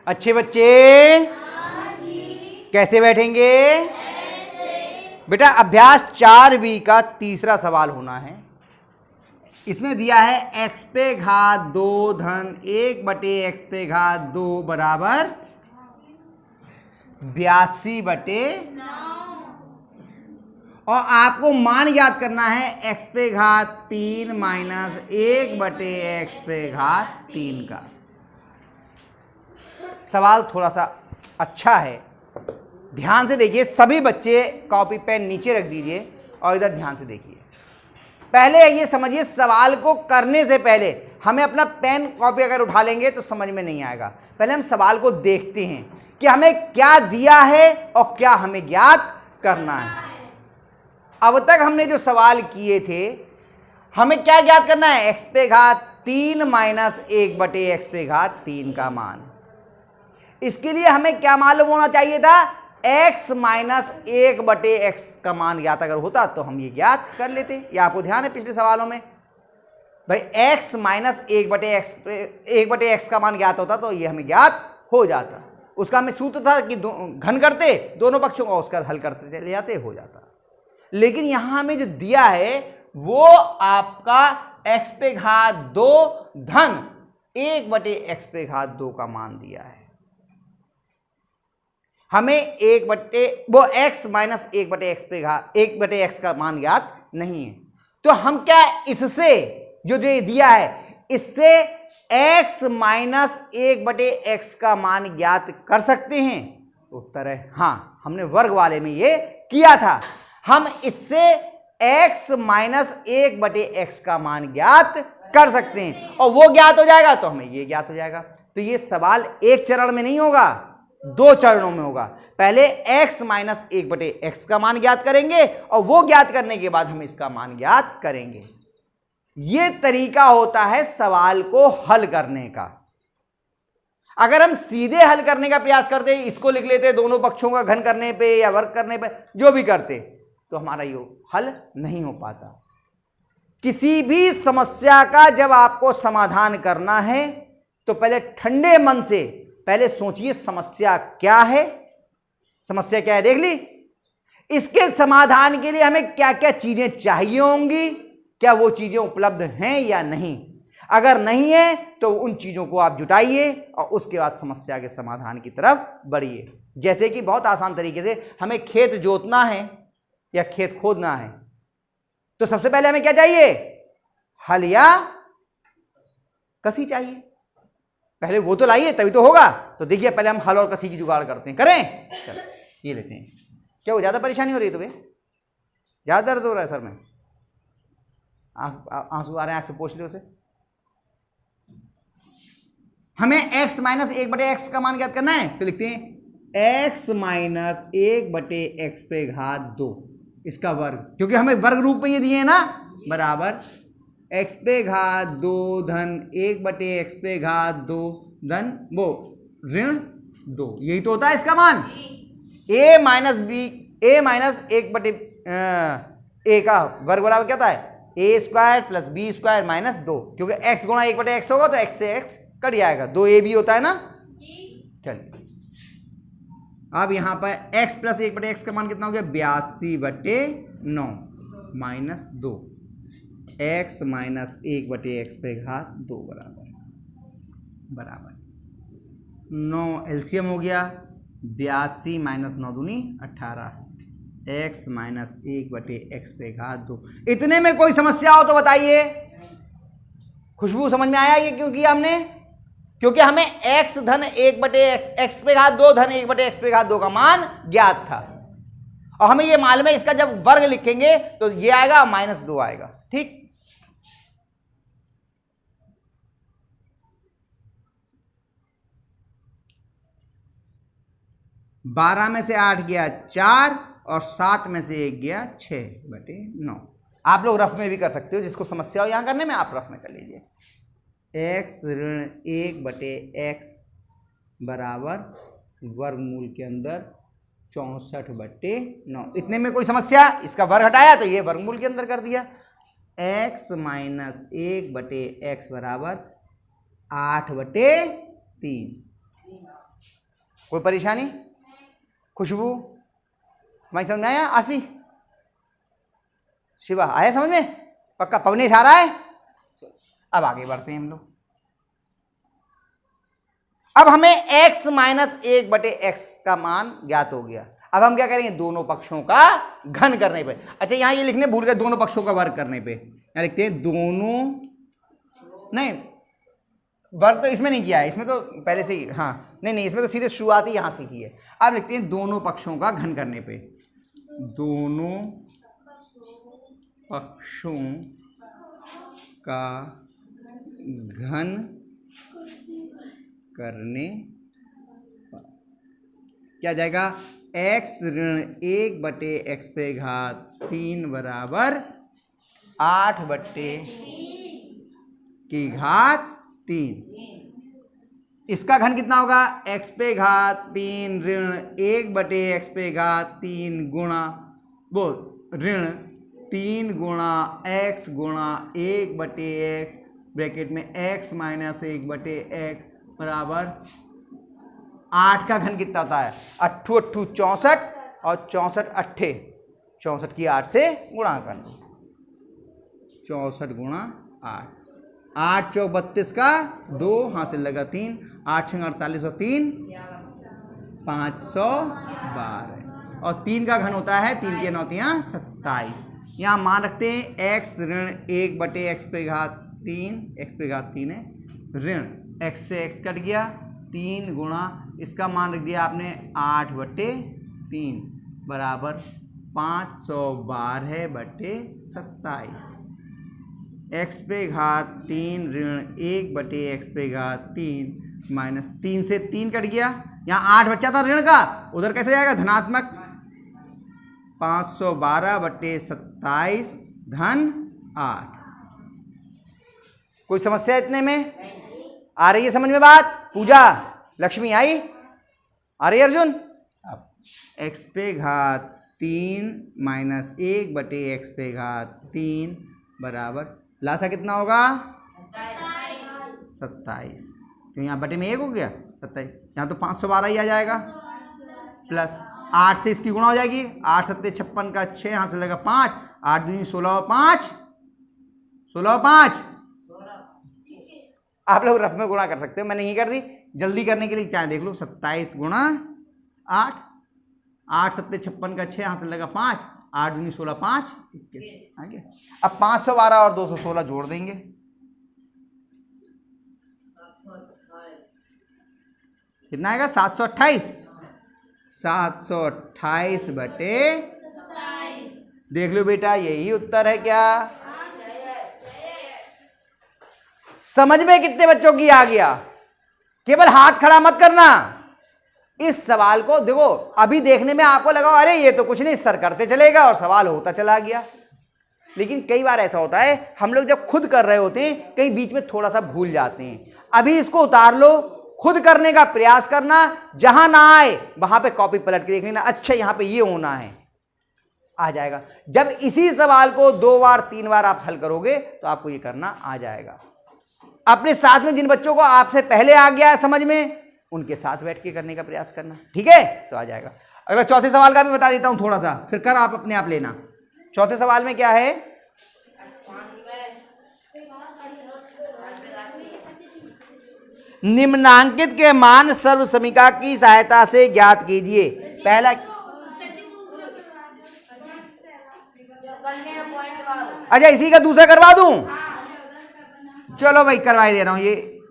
अच्छे बच्चे कैसे बैठेंगे? बेटा अभ्यास 4B का तीसरा सवाल होना है। इसमें दिया है x पे घात 2 धन 1/x पे घात 2 बराबर 82/9 और आपको मान याद करना है x पे घात 3 माइनस 1/x पे घात 3 का। सवाल थोड़ा सा अच्छा है, ध्यान से देखिए। सभी बच्चे कॉपी पेन नीचे रख दीजिए और इधर ध्यान से देखिए। पहले ये समझिए, सवाल को करने से पहले हमें अपना पेन कॉपी अगर उठा लेंगे तो समझ में नहीं आएगा। पहले हम सवाल को देखते हैं कि हमें क्या दिया है और क्या हमें ज्ञात करना है। अब तक हमने जो सवाल किए थे, हमें क्या ज्ञात करना है? x पे घात 3 माइनस 1/x पे घात 3 का मान। इसके लिए हमें क्या मालूम होना चाहिए था? x माइनस 1/x का मान ज्ञात अगर होता तो हम ये ज्ञात कर लेते। ये आपको ध्यान है पिछले सवालों में भाई, x माइनस 1/x का मान ज्ञात होता तो ये हमें ज्ञात हो जाता। उसका हमें सूत्र था कि घन करते दोनों पक्षों का, उसका हल करते चले जाते, हो जाता। लेकिन यहां हमें जो दिया है वो आपका x पे घात 2 धन 1/x पे घात 2 का मान दिया है। हमें वो x माइनस 1/x का मान ज्ञात नहीं है। तो हम क्या इससे जो दिया है इससे x माइनस 1/x का मान ज्ञात कर सकते हैं? उत्तर है हाँ, हमने वर्ग वाले में ये किया था। हम इससे x माइनस 1/x का मान ज्ञात कर सकते हैं और वो ज्ञात हो जाएगा तो हमें ये ज्ञात हो जाएगा। तो ये सवाल एक चरण में नहीं होगा, 2 चरणों में होगा। पहले x माइनस 1/x का मान ज्ञात करेंगे और वो ज्ञात करने के बाद हम इसका मान ज्ञात करेंगे। ये तरीका होता है सवाल को हल करने का। अगर हम सीधे हल करने का प्रयास करते, इसको लिख लेते दोनों पक्षों का घन करने पे या वर्ग करने पे, जो भी करते, तो हमारा ये हल नहीं हो पाता। किसी भी समस्या का जब आपको समाधान करना है तो पहले ठंडे मन से पहले सोचिए समस्या क्या है। समस्या क्या है देख ली, इसके समाधान के लिए हमें क्या क्या चीजें चाहिए होंगी, क्या वो चीजें उपलब्ध हैं या नहीं। अगर नहीं है तो उन चीजों को आप जुटाइए और उसके बाद समस्या के समाधान की तरफ बढ़िए। जैसे कि बहुत आसान तरीके से हमें खेत जोतना है या खेत खोदना है, तो सबसे पहले हमें क्या चाहिए? हल या कसी चाहिए। पहले वो तो लाइए तभी तो होगा। तो देखिए पहले हम हल और कसी की जुगाड़ करते हैं। करें? चलो ये लेते हैं। क्या वो ज्यादा परेशानी हो रही है तुम्हें? ज्यादा दर्द हो रहा है सर में? आंसू आ रहे हैं, आंख से पोंछ लो उसे। हमें x माइनस 1/x का मान ज्ञात करना है, तो लिखते हैं x माइनस 1/x पे घात 2 इसका वर्ग, क्योंकि हमें वर्ग रूप में ये दिए हैं ना, बराबर x पे घात 2 धन 1/x पे घात 2 धन वो ऋण 2। यही तो होता है इसका मान। a माइनस 1/a का वर्ग बराबर क्या होता है? a square plus b square minus 2, क्योंकि x गुणा 1/x होगा तो x से x कट जाएगा, 2ab होता है ना। चलिए अब यहां पर x प्लस 1/x का मान कितना हो गया? 82/9 माइनस 2, x माइनस 1/x पे घात 2 बराबर 9। एलसीएम हो गया 82 माइनस 9 दूनी 18, x माइनस 1/x पे घात 2। इतने में कोई समस्या हो तो बताइए। खुशबू समझ में आया ये क्यों किया हमने? क्योंकि हमें x धन 1/x पे घात 2 धन 1/x पे घात 2 का मान ज्ञात था और हमें ये मालूम है इसका जब वर्ग लिखेंगे तो ये आएगा माइनस 2 आएगा। ठीक, बारह में से 8 गया 4 और 7 में से 1 गया 6/9। आप लोग रफ में भी कर सकते हो, जिसको समस्या हो यहां करने में आप रफ में कर लीजिए। x ऋण 1/x बराबर वर्गमूल के अंदर 64/9। इतने में कोई समस्या? इसका वर्ग हटाया तो ये वर्गमूल के अंदर कर दिया। x माइनस 1/x बराबर 8/3। कोई परेशानी? खुशबू, हमारी समझ में आया? आसी, शिवा, आया समझ में? पक्का? पवनेश आ रहा है? अब आगे बढ़ते हैं हम लोग। अब हमें x माइनस 1/x का मान ज्ञात हो गया। अब हम क्या करेंगे? दोनों पक्षों का घन करने पे। अच्छा, यहां ये लिखने भूल गए, दोनों पक्षों का वर्ग करने पे। यहां लिखते हैं दोनों, नहीं वर्ग तो इसमें नहीं किया है, इसमें तो पहले से ही, हाँ नहीं, इसमें तो सीधे शुरुआत ही यहां से की है। अब लिखते हैं दोनों पक्षों का घन करने पे। दोनों पक्षों का घन करने क्या जाएगा? x ऋण 1/x पे घात 3 बराबर 8/3। इसका घन कितना होगा? x पे घात 3 ऋण 1/x पे घात 3 गुणा वो ऋण 3 गुणा x गुणा 1/x ब्रैकेट में x माइनस 1/x बराबर 8 का घन कितना होता है? 8 8 64 और 64 8 64 की 8 से गुणा कर लो। 64 गुणा 8, 8 चौक 32 का 2, हासिल लगा 3, 8 6 48 और 3 512 और 3 का घन होता है 3 के 9 27। यहाँ मान रखते हैं x ऋण 1/x पे घात 3, x पे घात 3 है, ऋण x से x कट गया, 3 गुणा इसका मान रख दिया आपने 8/3 बराबर 512/27। x पे घात 3 ऋण 1/x पे घात 3 माइनस 3 से 3 कट गया, यहाँ 8 बचा था ऋण का, उधर कैसे जाएगा? धनात्मक। 512/27 धन 8। कोई समस्या इतने में? आ रही है समझ में बात? पूजा, लक्ष्मी आई? आ रही है अर्जुन? अब x पे घात 3 माइनस 1/x पे घात 3 बराबर लासा कितना होगा? 27। तो यहाँ बटे में 1 हो गया 27, यहाँ तो 512 ही आ जाएगा, प्लस 8 से इसकी गुणा हो जाएगी, 8 7 56 का 6, यहाँ से लगेगा 5, 8 दूनी 16 और 5 16। आप लोग रफ में गुणा कर सकते हो, मैंने नहीं कर दी, जल्दी करने के लिए क्या देख लो, 27 गुणा 8, 8 7 56 का 6, यहाँ से लगा 5, 8 दूनी 16 5 21 आगे। अब 512 और 216 जोड़ देंगे, कितना आएगा? 728। 728 बटे, देख लो बेटा यही उत्तर है क्या? समझ में कितने बच्चों की आ गया? केवल हाथ खड़ा मत करना। इस सवाल को देखो, अभी देखने में आपको लगा अरे ये तो कुछ नहीं, सर करते चलेगा और सवाल होता चला गया, लेकिन कई बार ऐसा होता है हम लोग जब खुद कर रहे होते हैं कहीं बीच में थोड़ा सा भूल जाते हैं। अभी इसको उतार लो, खुद करने का प्रयास करना, जहां ना आए वहां पे कॉपी पलट के देख लेना, अच्छा यहां पे ये होना है, आ जाएगा। जब इसी सवाल को 2 बार 3 बार आप हल करोगे तो आपको ये करना आ जाएगा। अपने साथ में जिन बच्चों को आपसे पहले आ गया है समझ में, उनके साथ बैठ के करने का प्रयास करना, ठीक है? तो आ जाएगा। अगला चौथे सवाल का भी बता देता हूं थोड़ा सा, फिर कर आप अपने आप लेना। चौथे सवाल में क्या है? निम्नांकित के मान सर्वसमीका की सहायता से ज्ञात कीजिए। पहला, अच्छा इसी का दूसरा करवा दूं? चलो भाई करवा दे रहा हूं। ये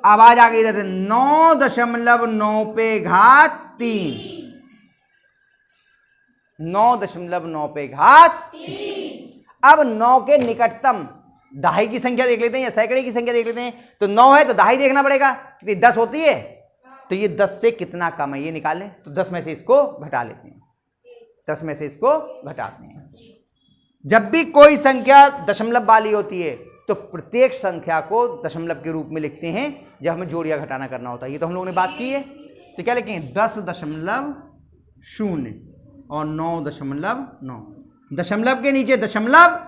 आवाज आ गई इधर से, 9.9 पे घात 3, 9.9 पे घात 3। अब 9 के निकटतम दहाई की संख्या देख लेते हैं या सैकड़े की संख्या देख लेते हैं। तो 9 है तो दहाई देखना पड़ेगा, कितनी 10 होती है, तो ये 10 से कितना कम है ये निकालें। तो 10 में से इसको घटा लेते हैं, 10 में से इसको घटाते हैं। जब भी कोई संख्या दशमलव वाली होती है तो प्रत्येक संख्या को दशमलव के रूप में लिखते हैं जब हमें जोड़ या घटाना करना होता है। ये तो हम लोगों ने बात की है। तो क्या लिखेंगे? 10.0 और 9.9। दशमलव के नीचे दशमलव।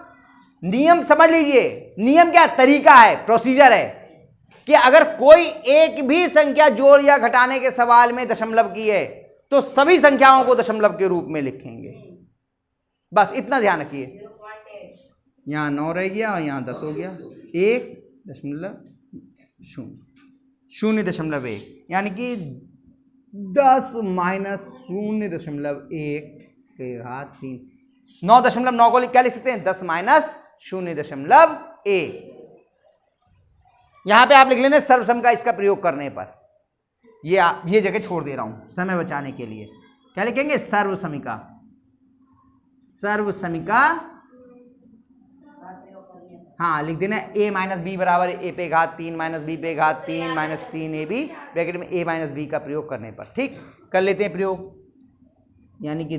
नियम समझ लीजिए, नियम क्या? तरीका है, प्रोसीजर है। कि अगर कोई एक भी संख्या जोड़ या घटाने के सवाल में दशमलव की है तो सभी संख्याओं को दशमलव के रूप में लिखेंगे। बस इतना ध्यान रखिए। यहां 9 रह गया और यहां 10 हो गया। 1.0 यानी कि 10 माइनस 0.1 के घात 3। 9.9 को क्या लिख सकते हैं? 10 माइनस 0.1। यहां पे आप लिख लेना सर्वसम का इसका प्रयोग करने पर। ये जगह छोड़ दे रहा हूं समय बचाने के लिए। क्या लिखेंगे? सर्वसमिका। सर्वसमिका हाँ लिख देना a माइनस बी बराबर a पे घात 3 माइनस b पे घात 3 माइनस 3ab ब्रैकेट में a माइनस b का प्रयोग करने पर। ठीक, कर लेते हैं प्रयोग। यानी कि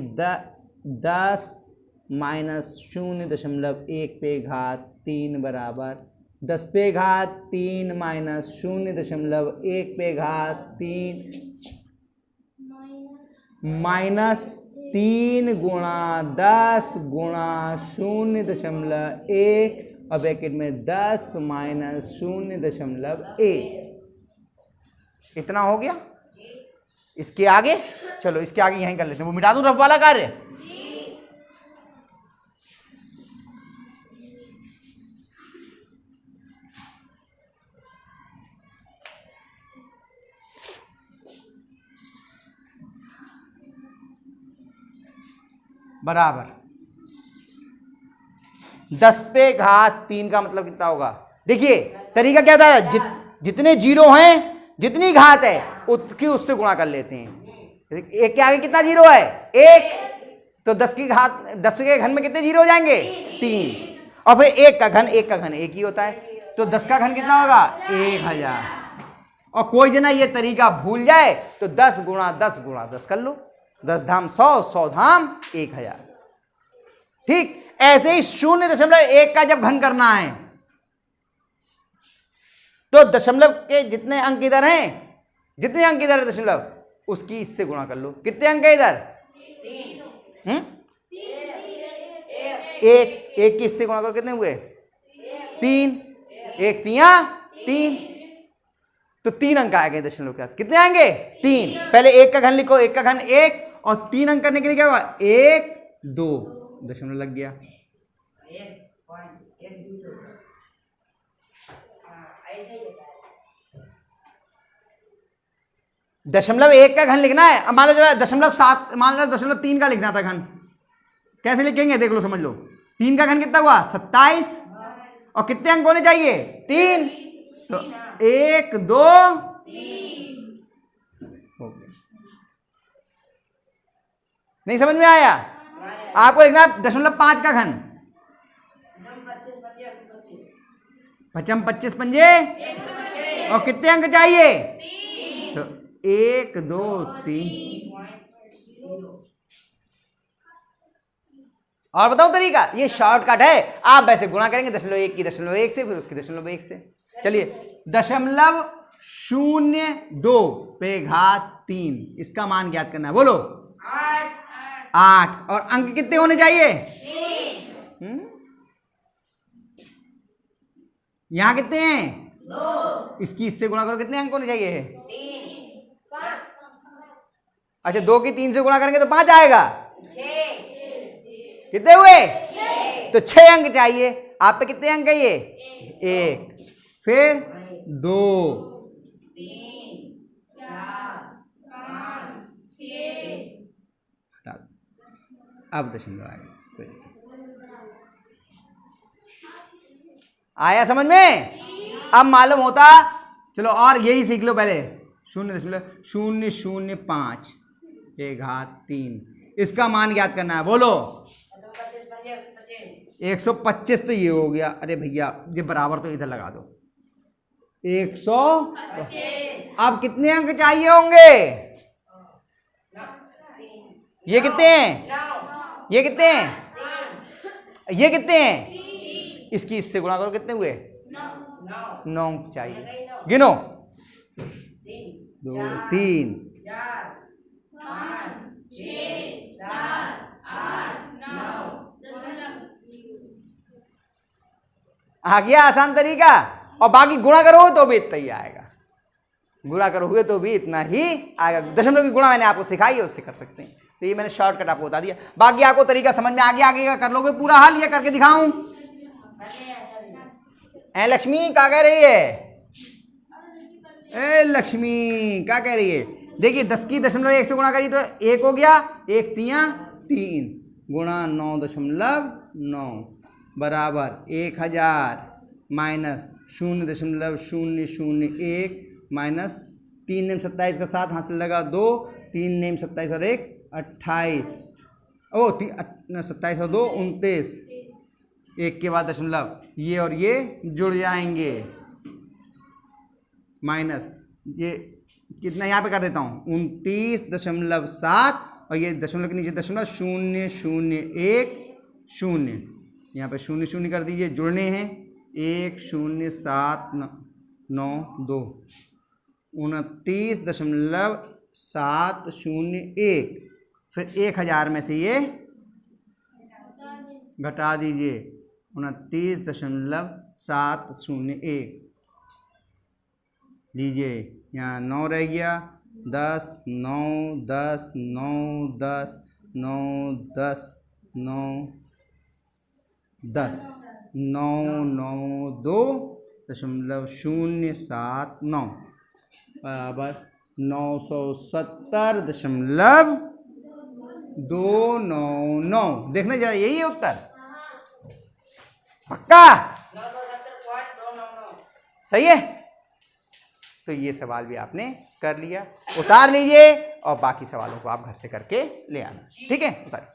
10 माइनस 0.1 पे घात 3 बराबर 10 पे घात 3 माइनस 0.1 पे घात 3 माइनस 3 गुणा 10 गुणा 0.1 और ब्रैकेट में 10 माइनस 0.1। इतना हो गया। इसके आगे चलो, इसके आगे यहीं कर लेते हैं। वो मिटा दूं रफ वाला कार्य। बराबर 10 पे घात 3 का मतलब कितना होगा? देखिए तरीका क्या था, जितने जीरो हैं, जितनी घात है उसकी उससे गुणा कर लेते हैं। एक के आगे कितना जीरो है? 1। तो 10 की घात 10 के घन में कितने जीरो हो जाएंगे? 3। और फिर 1 का घन 1 ही होता है। तो 10 का घन कितना होगा? 1000। और कोई जना ये तरीका भूल जाए तो 10 गुणा 10 गुणा 10 कर लो। 10 धाम 100, 100 धाम 1000। ठीक, ऐसे ही 0.1 का जब घन करना है तो दशमलव के जितने अंक इधर हैं, जितने अंक इधर है दशमलव, उसकी इससे गुणा कर लो। कितने अंक है इधर? 1 की इससे गुणा करो, कितने हुए? 3। 1 3 तो 3 अंक आएंगे दशमलव के साथ। कितने आएंगे? 3। पहले 1 का घन लिखो। 1 का घन 1 और 3 अंक करने के लिए क्या होगा? 1 2 दशमलव लग गया। दशमलव 1 का घन लिखना है। अब मान लो जरा दशमलव 7, मान लो दशमलव 3 का लिखना था घन। कैसे लिखेंगे देख लो, समझ लो। 3 का घन कितना हुआ? 27। और कितने अंक होने चाहिए? 3। तो 1 2 3 हो गया। नहीं समझ में आया? आपको लिखना है दशमलव 5 का घन। 25 25 पंजे और कितने अंक चाहिए? तो 1 2 3। और बताओ तरीका, ये शॉर्टकट है। आप वैसे गुणा करेंगे दशमलव 1 की दशमलव 1 से, फिर उसकी दशमलव 1 से। चलिए 0.02 पे घात 3 इसका मान ज्ञात करना है। बोलो 8। और अंक कितने होने चाहिए? 3। यहां कितने हैं? 2। इसकी इससे गुणा करो, कितने अंक होने चाहिए? 3। अच्छा 2 की 3 से गुणा करेंगे तो 5 आएगा। 6। कितने हुए? 6। तो 6 अंक चाहिए। आप पे कितने अंक है ये? 1, फिर 2 3 4 5 6। अब दशमलव आएगा। आया समझ में? अब मालूम होता, चलो और यही सीख लो पहले। 0.005 पे घात 3 इसका मान ज्ञात करना है। बोलो 125 तो ये हो गया। अरे भैया ये बराबर तो इधर लगा दो। 125। अब कितने अंक चाहिए होंगे? ये कितने हैं? ये कितने हैं? ये कितने हैं? इसकी इससे गुणा करो, कितने हुए? 9 अंक चाहिए। गिनो 2 3 4 5 6 7 8 9। आ गया आसान तरीका। और बाकी गुणा करोगे तो भी इतना ही आएगा, गुणा करोगे तो भी इतना ही आएगा। दशमलव की गुणा मैंने आपको सिखाई है, उससे कर सकते हैं। तो ये मैंने शॉर्टकट आपको बता दिया, बाकी आपको तरीका समझ में आगे आगे का कर लोगे पूरा हल। ये करके दिखाऊं? लक्ष्मी क्या कह रही है? लक्ष्मी क्या कह रही है? देखिए 10 की 0.1 से गुणा करी तो 1 हो गया, 1 तियां 3 गुणा 9.9 बराबर 1000 माइनस 0.001 माइनस 3 नेम 27 का 7 हासिल लगा 2, 3 नेम 27 और 1 28, 27 और 2 29, 1 के बाद दशमलव, ये और ये जुड़ जाएंगे, माइनस ये कितना यहाँ पे कर देता हूँ 29.7 और ये दशमलव के नीचे दशमलव 0.010, यहाँ पे 0 कर दीजिए, जुड़ने हैं 10792 29.701, फिर 1000 में से ये घटा दीजिए 29.701, लीजिए यहाँ 9 रह गया, 10 9 10 9 10 9 10 9 10 992.079 बराबर 970.299। देखने जरा, यही है उत्तर, पक्का सही है। तो ये सवाल भी आपने कर लिया, उतार लीजिए और बाकी सवालों को आप घर से करके ले आना, ठीक है? उतारिए।